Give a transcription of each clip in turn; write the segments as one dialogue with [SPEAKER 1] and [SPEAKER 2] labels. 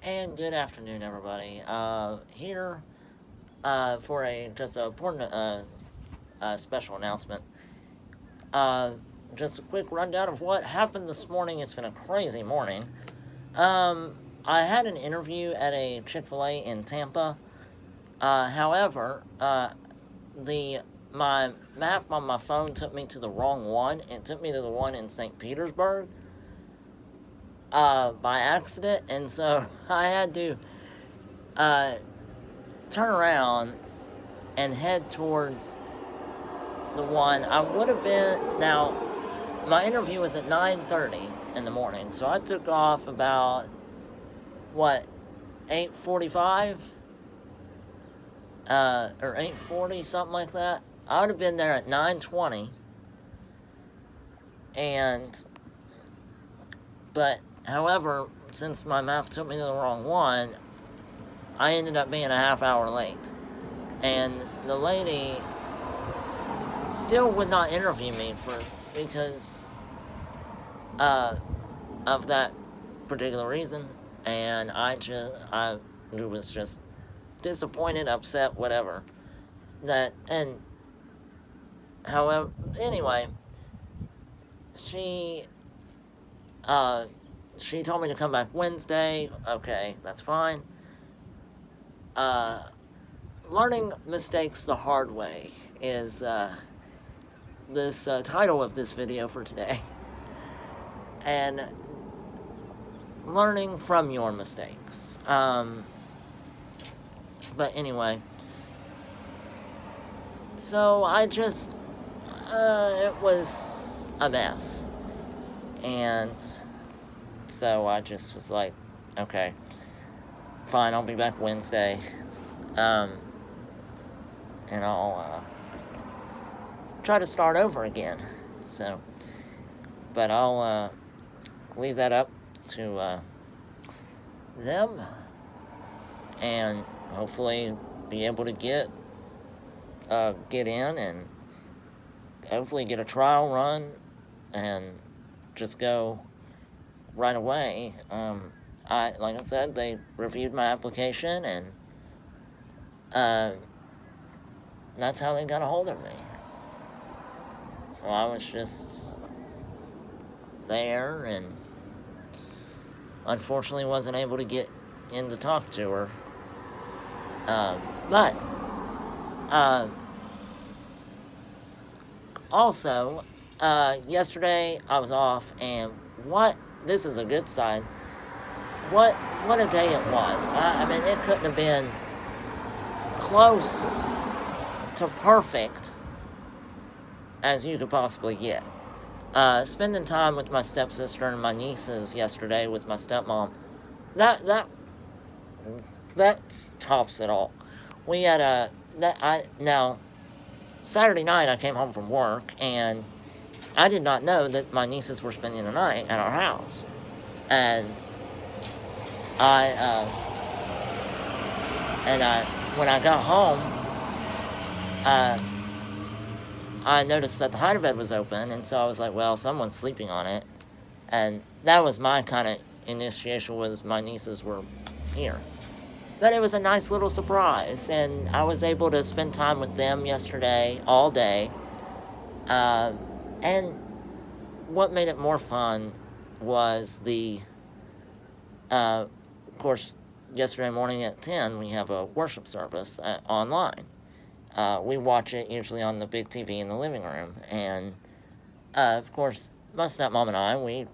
[SPEAKER 1] And good afternoon, everybody. Here for just a important special announcement. Uh, just a quick rundown of what happened this morning. It's been a crazy morning. Um, I had an interview at a Chick-fil-A in Tampa. However, the my map on my phone took me to the wrong one. It took me to the one in St. Petersburg by accident, and so I had to uh, turn around and head towards the one I would have been. Now, my interview was at 9:30 in the morning, so I took off about what 8:45 or 8:40, something like that. I would have been there at 9:20, and but however, since my map took me to the wrong one, I ended up being a half hour late, and the lady still would not interview me because of that particular reason, and I was just disappointed, upset, whatever. That and however, anyway, she she told me to come back Wednesday. Okay, that's fine. Uh, Learning mistakes the hard way is this title of this video for today, and learning from your mistakes. But anyway, so it was a mess. And so I just was like, okay, fine, I'll be back Wednesday. And I'll try to start over again. So, but I'll leave that up to them, and hopefully be able to get in and hopefully get a trial run and just go right away. Like I said, they reviewed my application, and that's how they got a hold of me. So I was just there, and unfortunately wasn't able to get in to talk to her. But also, yesterday I was off, and this is a good sign. What a day it was. I mean, it couldn't have been close to perfect as you could possibly get. Spending time with my stepsister and my nieces yesterday with my stepmom, that tops it all. We had now Saturday night I came home from work, and I did not know that my nieces were spending the night at our house, and I when I got home, I noticed that the hide-a-bed was open, and so I was like, well, someone's sleeping on it. And that was my kind of initiation, was my nieces were here. But it was a nice little surprise, and I was able to spend time with them yesterday, all day. And what made it more fun was of course, yesterday morning at 10, we have a worship service online. We watch it usually on the big TV in the living room, and of course, my stepmom and I, we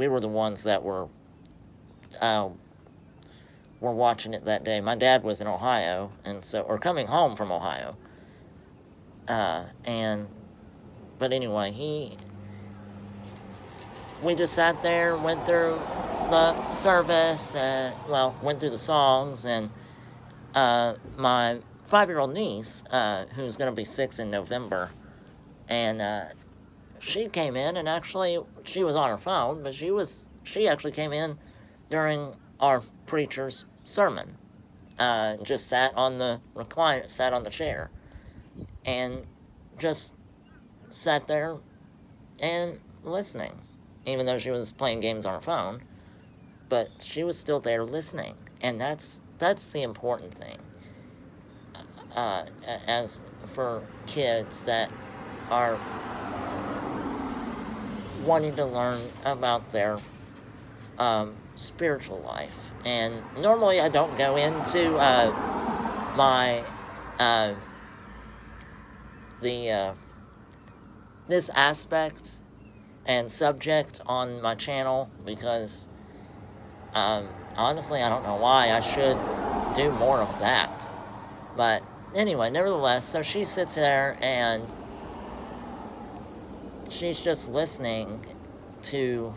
[SPEAKER 1] were the ones that were watching it that day. My dad was in Ohio, or coming home from Ohio, but anyway, we just sat there, went through the service, went through the songs, and my 5-year-old niece, who's going to be 6 in November, and she came in, and actually she was on her phone, but she actually came in during our preacher's sermon. Just sat on the recliner, sat on the chair, and just sat there and listening, even though she was playing games on her phone, but she was still there listening. And that's the important thing. As for kids that are wanting to learn about their spiritual life. And normally I don't go into my uh, the this aspect and subject on my channel because honestly I don't know why. I should do more of that. But anyway, nevertheless, so she sits there and she's just listening to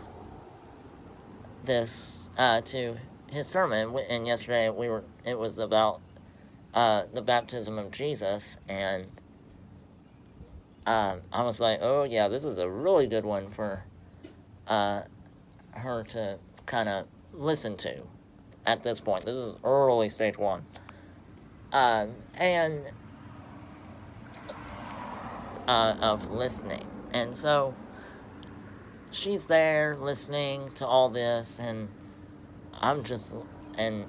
[SPEAKER 1] this to his sermon. And yesterday it was about the baptism of Jesus, and I was like, oh yeah, this is a really good one for her to kind of listen to at this point. This is early stage one. And of listening. And so she's there listening to all this, and I'm just kind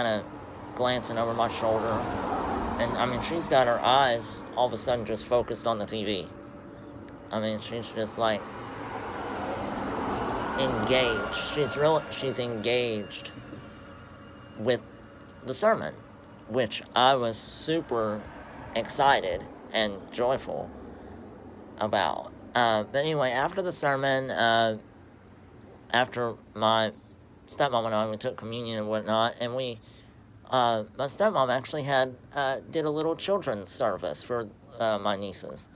[SPEAKER 1] of glancing over my shoulder. And I mean, she's got her eyes all of a sudden just focused on the TV. I mean, she's just like engaged. She's engaged with the sermon, which I was super excited and joyful about. But anyway, after the sermon, after my stepmom and I, we took communion and whatnot, and my stepmom actually did a little children's service for my nieces,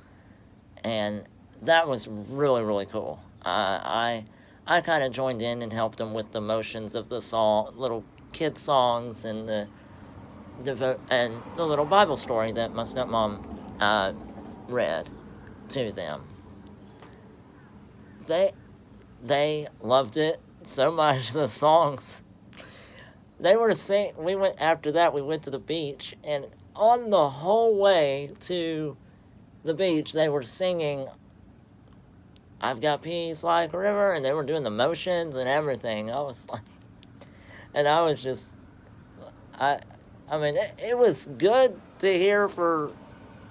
[SPEAKER 1] and that was really, really cool. I kind of joined in and helped them with the motions of the little kid songs, and the little Bible story that my stepmom read to them. They loved it so much. The songs they were singing. We went to the beach, and on the whole way to the beach, they were singing "I've Got Peace Like a River," and they were doing the motions and everything. I was just, I mean, it was good to hear for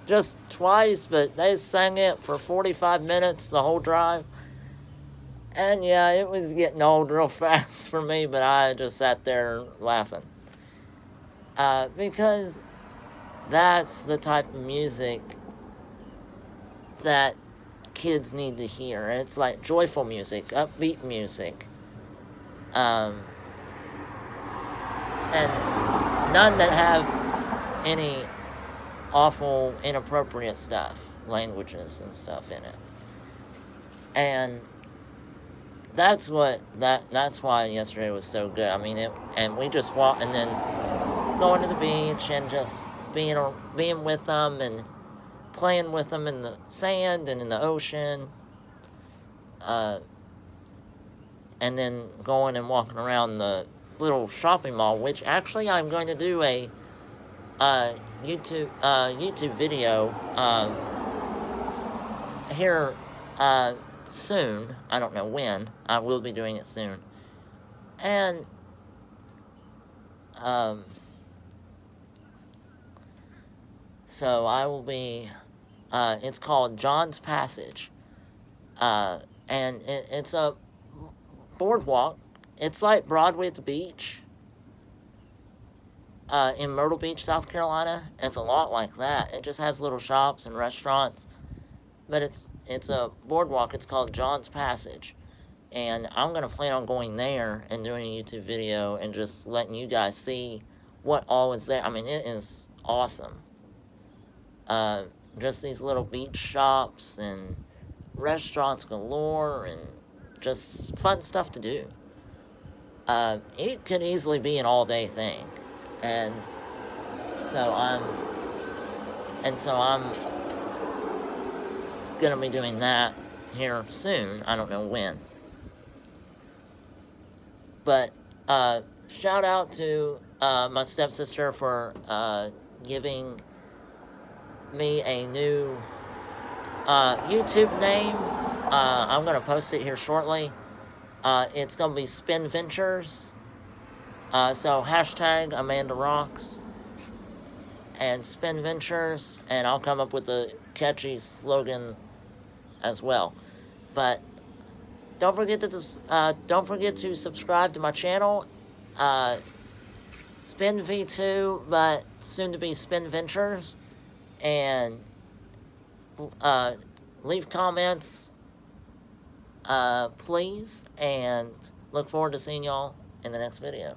[SPEAKER 1] just twice, but they sang it for 45 minutes the whole drive. And yeah, it was getting old real fast for me, but I just sat there laughing. Because that's the type of music that kids need to hear. It's like joyful music, upbeat music. And none that have any awful, inappropriate stuff, languages and stuff in it. And that's why yesterday was so good. I mean, and we just walked, and then going to the beach and just being with them and playing with them in the sand and in the ocean. And then going and walking around the little shopping mall, which actually I'm going to do a YouTube video here soon. I don't know when. I will be doing it soon. And so I will be it's called John's Passage. And it's a boardwalk. It's like Broadway at the beach in Myrtle Beach, South Carolina. It's a lot like that. It just has little shops and restaurants, but it's a boardwalk. It's called John's Passage, and I'm gonna plan on going there and doing a YouTube video and just letting you guys see what all is there. I mean, it is awesome. Just these little beach shops and restaurants galore and just fun stuff to do. It could easily be an all-day thing, and so I'm gonna be doing that here soon. I don't know when, but shout out to my stepsister for giving me a new YouTube name. I'm gonna post it here shortly. It's gonna be Spin Ventures. So hashtag Amanda Rocks and Spin Ventures, and I'll come up with a catchy slogan as well. But don't forget to subscribe to my channel, Spin V2, but soon to be Spin Ventures, and uh, leave comments, please, and look forward to seeing y'all in the next video.